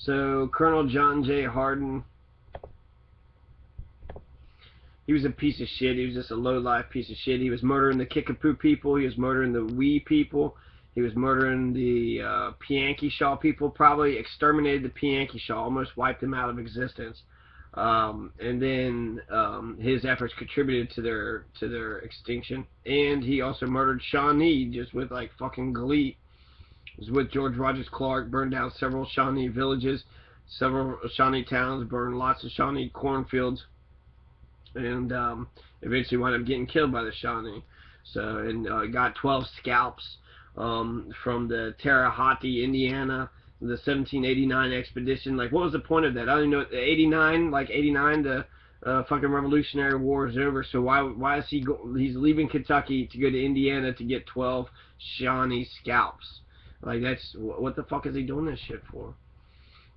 So Colonel John J. Hardin, he was a piece of shit. He was just a low-life piece of shit. He was murdering the Kickapoo people. He was murdering the Wee people. He was murdering the Piankeshaw people. Probably exterminated the Piankeshaw, almost wiped them out of existence. And then his efforts contributed to their extinction. And he also murdered Shawnee just with like fucking glee. He was with George Rogers Clark, burned down several Shawnee villages, several Shawnee towns, burned lots of Shawnee cornfields, and eventually wound up getting killed by the Shawnee. So, and got 12 scalps from the Terre Haute, Indiana, the 1789 expedition. Like, what was the point of that? I don't know. 89, like 89, the fucking Revolutionary War is over. So why is he he's leaving Kentucky to go to Indiana to get 12 Shawnee scalps? Like, that's what the fuck is he doing this shit for?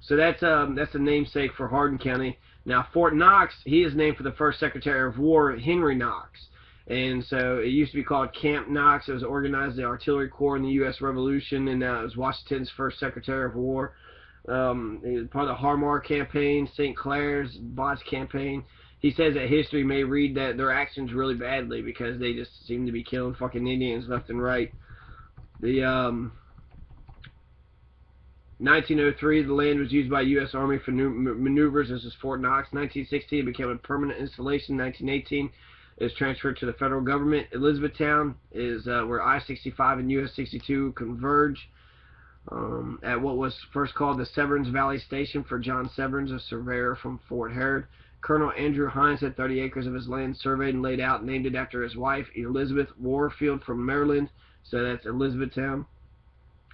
So that's the namesake for Hardin County. Now Fort Knox, he is named for the first Secretary of War, Henry Knox. And so it used to be called Camp Knox. It was organized the Artillery Corps in the U.S. Revolution, and it was Washington's first Secretary of War. He was part of the Harmar campaign, St. Clair's botched campaign. He says that history may read that their actions really badly because they just seem to be killing fucking Indians left and right. The 1903, the land was used by U.S. Army for maneuvers. This is Fort Knox. 1916, it became a permanent installation. 1918, it was transferred to the federal government. Elizabethtown is where I-65 and US 62 converge at what was first called the Severns Valley Station for John Severns, a surveyor from Fort Harrod. Colonel Andrew Hines had 30 acres of his land surveyed and laid out, and named it after his wife, Elizabeth Warfield from Maryland. So that's Elizabethtown.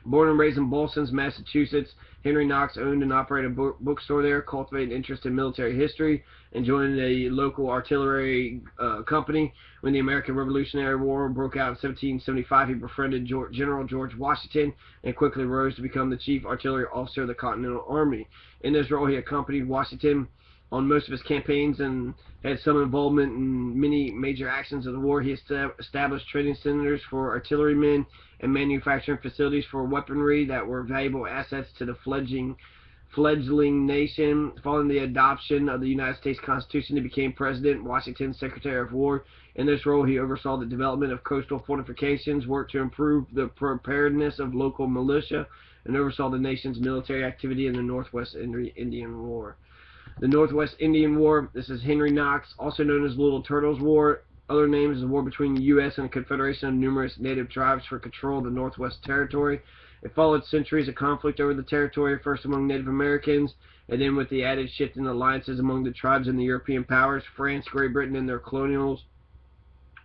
Born and raised in Boston, Massachusetts, Henry Knox owned and operated a bookstore there, cultivated interest in military history, and joined a local artillery company. When the American Revolutionary War broke out in 1775, he befriended General George Washington and quickly rose to become the chief artillery officer of the Continental Army. In this role, he accompanied Washington on most of his campaigns and had some involvement in many major actions of the war. He established training centers for artillerymen and manufacturing facilities for weaponry that were valuable assets to the fledgling nation. Following the adoption of the United States Constitution, he became President Washington's Secretary of War. In this role, he oversaw the development of coastal fortifications, worked to improve the preparedness of local militia, and oversaw the nation's military activity in the Northwest Indian War. The Northwest Indian War, this is Henry Knox, also known as Little Turtles War. Other names is the war between the U.S. and a confederation of numerous native tribes for control of the Northwest Territory. It followed centuries of conflict over the territory, first among Native Americans, and then with the added shift in alliances among the tribes and the European powers, France, Great Britain, and their colonials.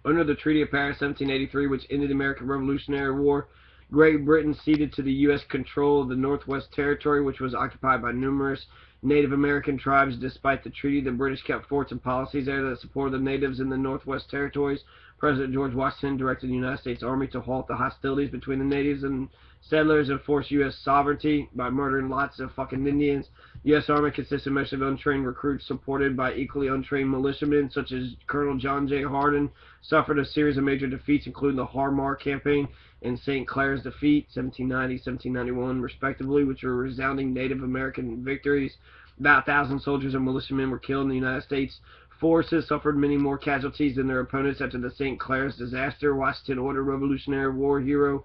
Under the Treaty of Paris, 1783, which ended the American Revolutionary War, Great Britain ceded to the U.S. control of the Northwest Territory, which was occupied by numerous Native American tribes. Despite the treaty, the British kept forts and policies there that supported the natives in the Northwest Territories. President George Washington directed the United States Army to halt the hostilities between the natives and settlers and force U.S. sovereignty by murdering lots of fucking Indians. U.S. Army consisted mostly of untrained recruits supported by equally untrained militiamen, such as Colonel John J. Harden. Suffered a series of major defeats, including the Harmar Campaign and St. Clair's defeat, 1790-1791, respectively, which were resounding Native American victories. About 1,000 soldiers and militiamen were killed in the United States. Forces suffered many more casualties than their opponents after the St. Clair's disaster. Washington ordered Revolutionary War hero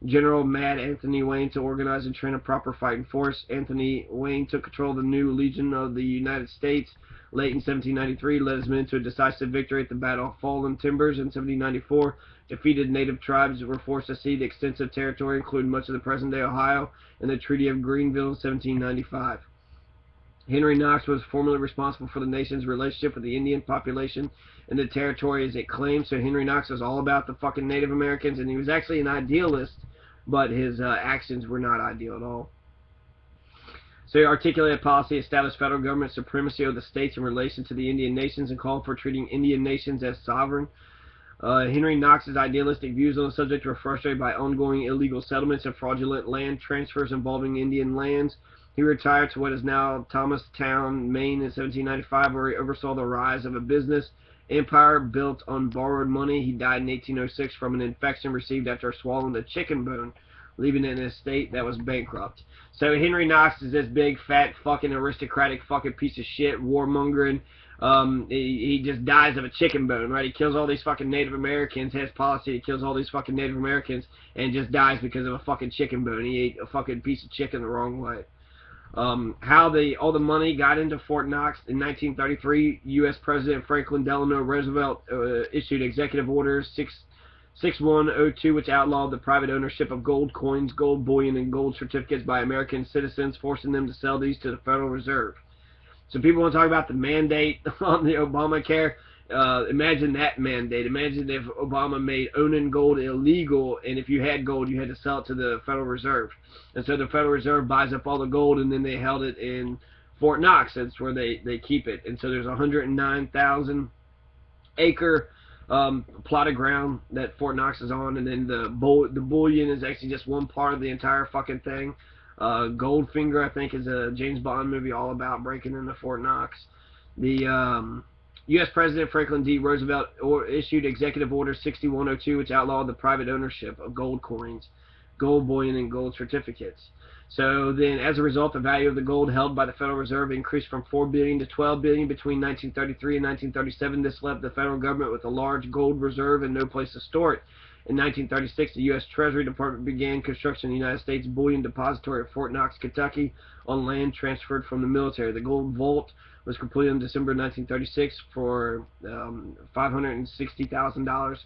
General Mad Anthony Wayne to organize and train a proper fighting force. Anthony Wayne took control of the new Legion of the United States late in 1793, led his men to a decisive victory at the Battle of Fallen Timbers in 1794. Defeated native tribes were forced to cede extensive territory, including much of the present-day Ohio, and the Treaty of Greenville in 1795. Henry Knox was formerly responsible for the nation's relationship with the Indian population and the territory as it claimed. So Henry Knox was all about the fucking Native Americans, and he was actually an idealist, but his actions were not ideal at all. So he articulated a policy, established federal government supremacy over the states in relation to the Indian nations, and called for treating Indian nations as sovereign. Henry Knox's idealistic views on the subject were frustrated by ongoing illegal settlements and fraudulent land transfers involving Indian lands. He retired to what is now Thomastown, Maine in 1795, where he oversaw the rise of a business empire built on borrowed money. He died in 1806 from an infection received after swallowing a chicken bone leaving it in a state that was bankrupt. So Henry Knox is this big, fat, fucking aristocratic fucking piece of shit, warmongering. He just dies of a chicken bone, right? He kills all these fucking Native Americans, has policy, he kills all these fucking Native Americans, and just dies because of a fucking chicken bone. He ate a fucking piece of chicken the wrong way. How all the money got into Fort Knox in 1933, U.S. President Franklin Delano Roosevelt issued Executive Order 6102, which outlawed the private ownership of gold coins, gold bullion, and gold certificates by American citizens, forcing them to sell these to the Federal Reserve. So people want to talk about the mandate on the Obamacare. Imagine that mandate. Imagine if Obama made owning gold illegal, and if you had gold, you had to sell it to the Federal Reserve. And so the Federal Reserve buys up all the gold, and then they held it in Fort Knox. That's where they keep it. And so there's a 109,000 acre plot of ground that Fort Knox is on, and then the bullion is actually just one part of the entire fucking thing. Goldfinger, I think, is a James Bond movie all about breaking into Fort Knox. The U.S. President Franklin D. Roosevelt issued Executive Order 6102, which outlawed the private ownership of gold coins, gold bullion, and gold certificates. So then, as a result, the value of the gold held by the Federal Reserve increased from $4 billion to $12 billion between 1933 and 1937. This left the federal government with a large gold reserve and no place to store it. In 1936, the U.S. Treasury Department began construction of the United States Bullion Depository at Fort Knox, Kentucky, on land transferred from the military. The gold vault was completed in December 1936 for $560,000,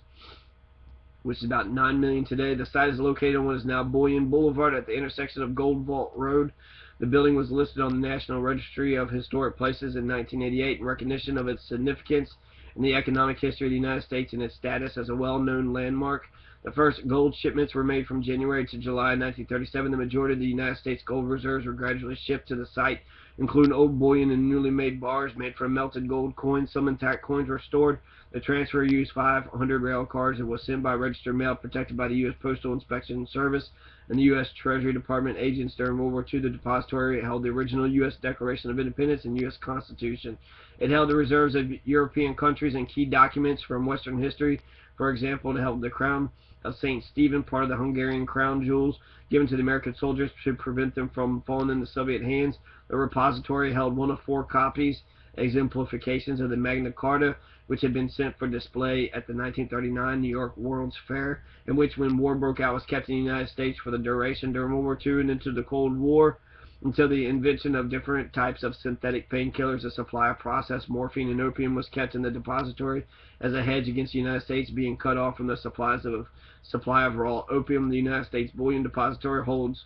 which is about $9 million today. The site is located on what is now Bullion Boulevard at the intersection of Gold Vault Road. The building was listed on the National Registry of Historic Places in 1988 in recognition of its significance in the economic history of the United States and its status as a well-known landmark. The first gold shipments were made from January to July 1937. The majority of the United States gold reserves were gradually shipped to the site, including old bullion and newly made bars made from melted gold coins. Some intact coins were stored. The transfer used 500 rail cars and was sent by registered mail, protected by the U.S. Postal Inspection Service and the U.S. Treasury Department agents. During World War II, the depository held the original U.S. Declaration of Independence and U.S. Constitution. It held the reserves of European countries and key documents from Western history. For example, it held the crown of St. Stephen, part of the Hungarian crown jewels given to the American soldiers to prevent them from falling into Soviet hands. The repository held one of 4 copies, exemplifications of the Magna Carta, which had been sent for display at the 1939 New York World's Fair, and which, when war broke out, was kept in the United States for the duration during World War II and into the Cold War. Until the invention of different types of synthetic painkillers, a supply of processed morphine and opium was kept in the depository as a hedge against the United States being cut off from the supply of raw opium. The United States Bullion Depository holds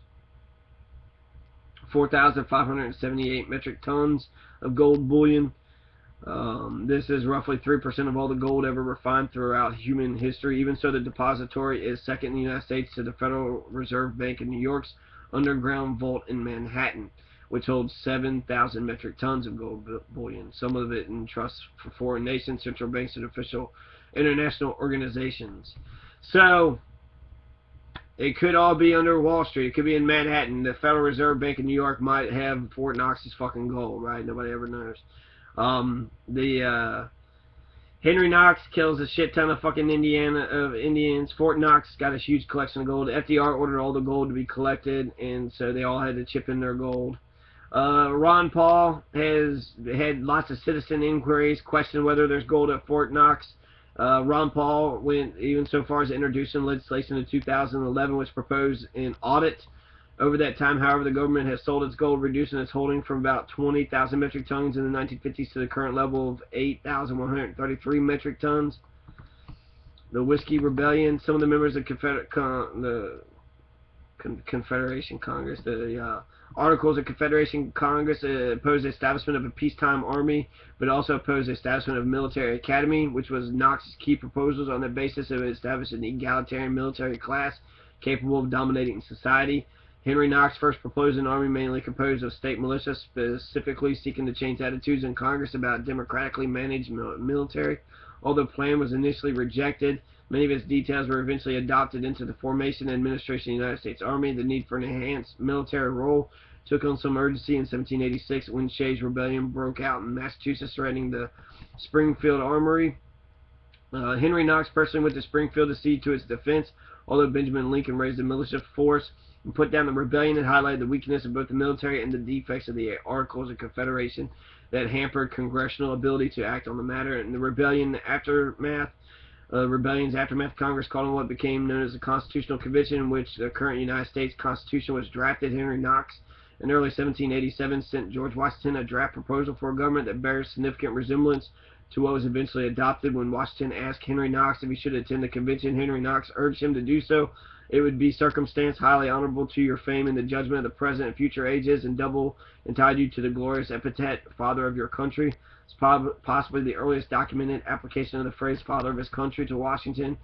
4,578 metric tons of gold bullion. This is roughly 3% of all the gold ever refined throughout human history. Even so, the depository is second in the United States to the Federal Reserve Bank in New York's underground vault in Manhattan, which holds 7,000 metric tons of gold bullion, some of it in trusts for foreign nations, central banks, and official international organizations. So it could all be under Wall Street. It could be in Manhattan. The Federal Reserve Bank in New York might have Fort Knox's fucking gold, right? Nobody ever knows. Henry Knox kills a shit ton of fucking Indians. Fort Knox got a huge collection of gold. FDR ordered all the gold to be collected, and so they all had to chip in their gold. Ron Paul has had lots of citizen inquiries, questioning whether there's gold at Fort Knox. Ron Paul went even so far as introducing legislation in 2011 which proposed an audit. Over that time, however, the government has sold its gold, reducing its holding from about 20,000 metric tons in the 1950s to the current level of 8,133 metric tons. The Whiskey Rebellion. Some of the members of the Confederation Congress, the Articles of Confederation Congress opposed the establishment of a peacetime army, but also opposed the establishment of a military academy, which was Knox's key proposals on the basis of establishing an egalitarian military class capable of dominating society. Henry Knox first proposed an army mainly composed of state militia, specifically seeking to change attitudes in Congress about democratically managed military. Although the plan was initially rejected, many of its details were eventually adopted into the formation and administration of the United States Army. The need for an enhanced military role took on some urgency in 1786 when Shays Rebellion broke out in Massachusetts, threatening the Springfield Armory. Henry Knox personally went to Springfield to see to its defense, although Benjamin Lincoln raised a militia force and put down the rebellion and highlighted the weakness of both the military and the defects of the Articles of Confederation that hampered congressional ability to act on the matter. In the rebellion's aftermath, Congress called on what became known as the Constitutional Convention, in which the current United States Constitution was drafted. Henry Knox, in early 1787, sent George Washington a draft proposal for a government that bears significant resemblance to what was eventually adopted. When Washington asked Henry Knox if he should attend the convention, Henry Knox urged him to do so. It would be circumstance highly honorable to your fame in the judgment of the present and future ages, and double entitle you to the glorious epithet, Father of your country. It's possibly the earliest documented application of the phrase Father of his country to Washington.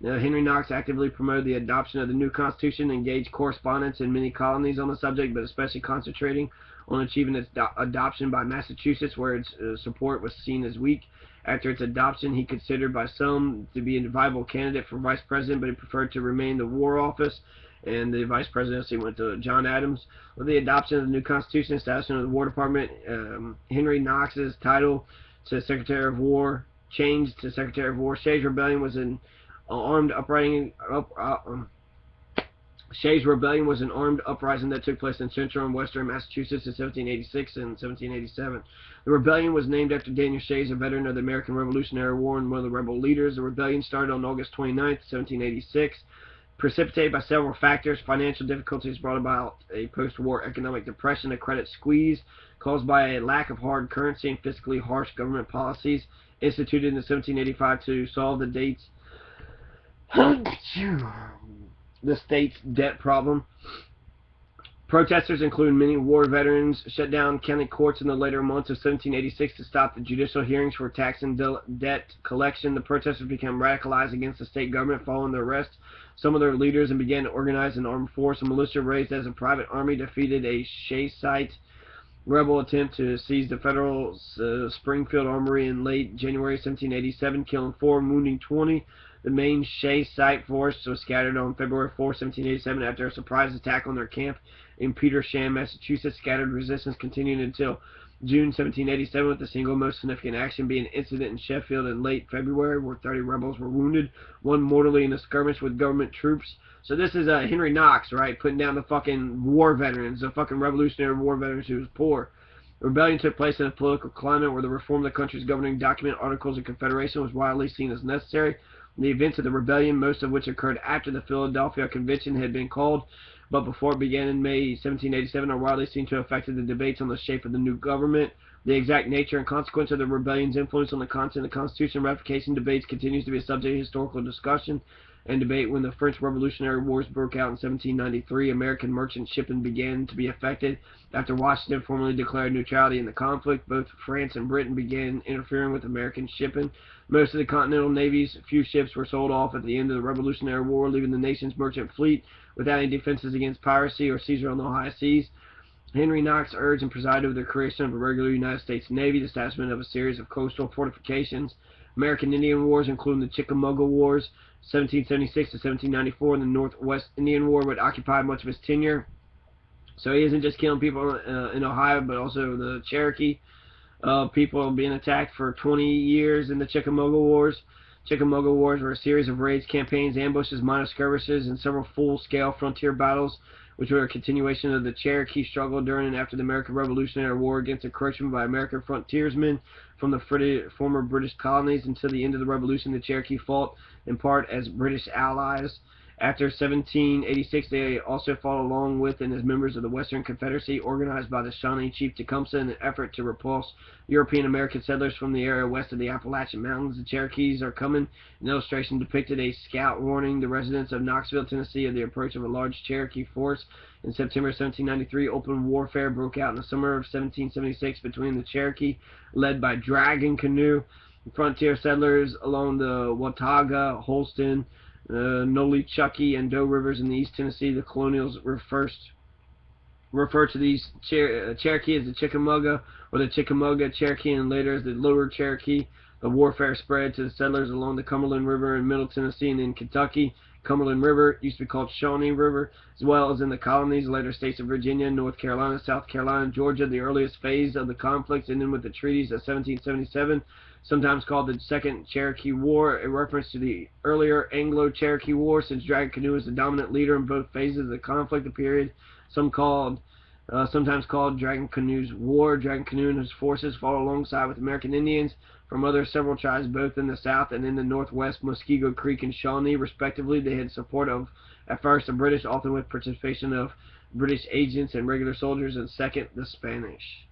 Henry Knox actively promoted the adoption of the new Constitution, engaged correspondence in many colonies on the subject, but especially concentrating on achieving its adoption by Massachusetts, where its support was seen as weak. After its adoption, he considered by some to be a viable candidate for vice president, but he preferred to remain in the War Office, and the vice presidency went to John Adams. With the adoption of the new Constitution, establishment of the War Department, Henry Knox's title to Secretary of War changed to Secretary of War. Shays Rebellion was an armed uprising. Shays Rebellion was an armed uprising that took place in central and western Massachusetts in 1786 and 1787. The rebellion was named after Daniel Shays, a veteran of the American Revolutionary War and one of the rebel leaders. The rebellion started on August 29, 1786. Precipitated by several factors: financial difficulties brought about a post-war economic depression, a credit squeeze caused by a lack of hard currency, and fiscally harsh government policies instituted in 1785 to solve the state's debt problem. Protesters, including many war veterans, shut down county courts in the later months of 1786 to stop the judicial hearings for tax and debt collection. The protesters became radicalized against the state government following the arrest some of their leaders and began to organize an armed force. A militia raised as a private army defeated a Shaysite rebel attempt to seize the federal Springfield Armory in late January 1787, killing 4 and wounding 20. The main Shaysite force was scattered on February 4, 1787, after a surprise attack on their camp in Petersham, Massachusetts. Scattered resistance continued until June 1787, with the single most significant action being an incident in Sheffield in late February where 30 rebels were wounded, one mortally in a skirmish with government troops. So this is Henry Knox, right, putting down the fucking war veterans, the fucking Revolutionary War veterans who was poor. The rebellion took place in a political climate where the reform of the country's governing document, Articles of Confederation, was widely seen as necessary. The events of the rebellion, most of which occurred after the Philadelphia Convention had been called, but before it began in May 1787, are widely seen to have affected the debates on the shape of the new government. The exact nature and consequence of the rebellion's influence on the content of the Constitution ratification debates continues to be a subject of historical discussion and debate. When the French Revolutionary Wars broke out in 1793, American merchant shipping began to be affected. After Washington formally declared neutrality in the conflict, both France and Britain began interfering with American shipping. Most of the Continental Navy's few ships were sold off at the end of the Revolutionary War, leaving the nation's merchant fleet without any defenses against piracy or seizure on the high seas. Henry Knox urged and presided over the creation of a regular United States Navy, the establishment of a series of coastal fortifications, American Indian Wars, including the Chickamauga Wars, 1776 to 1794, and the Northwest Indian War, would occupy much of his tenure. So he isn't just killing people in Ohio, but also the Cherokee people being attacked for 20 years in the Chickamauga Wars. Chickamauga Wars were a series of raids, campaigns, ambushes, minor skirmishes, and several full-scale frontier battles, which were a continuation of the Cherokee struggle during and after the American Revolutionary War against encroachment by American frontiersmen from the former British colonies. Until the end of the Revolution, the Cherokee fought in part as British allies. After 1786, they also fought along with and as members of the Western Confederacy, organized by the Shawnee chief Tecumseh in an effort to repulse European-American settlers from the area west of the Appalachian Mountains. The Cherokees are coming. An illustration depicted a scout warning the residents of Knoxville, Tennessee, of the approach of a large Cherokee force. In September 1793, open warfare broke out in the summer of 1776 between the Cherokee, led by Dragon Canoe, frontier settlers along the Watauga, Holston, Nolichucky, and Doe Rivers in the East Tennessee. The colonials refer to these Cherokee as the Chickamauga or the Chickamauga Cherokee, and later as the Lower Cherokee. The warfare spread to the settlers along the Cumberland River in Middle Tennessee and in Kentucky. Cumberland River, used to be called Shawnee River, as well as in the colonies, later states of Virginia, North Carolina, South Carolina, Georgia. The earliest phase of the conflict ended with the treaties of 1777, sometimes called the Second Cherokee War, a reference to the earlier Anglo-Cherokee War, since Dragon Canoe was the dominant leader in both phases of the conflict. The period sometimes called Dragon Canoe's War. Dragon Canoe and his forces fought alongside with American Indians from several tribes both in the south and in the northwest, Muskego Creek and Shawnee, respectively. They had support of, at first, the British, often with participation of British agents and regular soldiers, and second, the Spanish.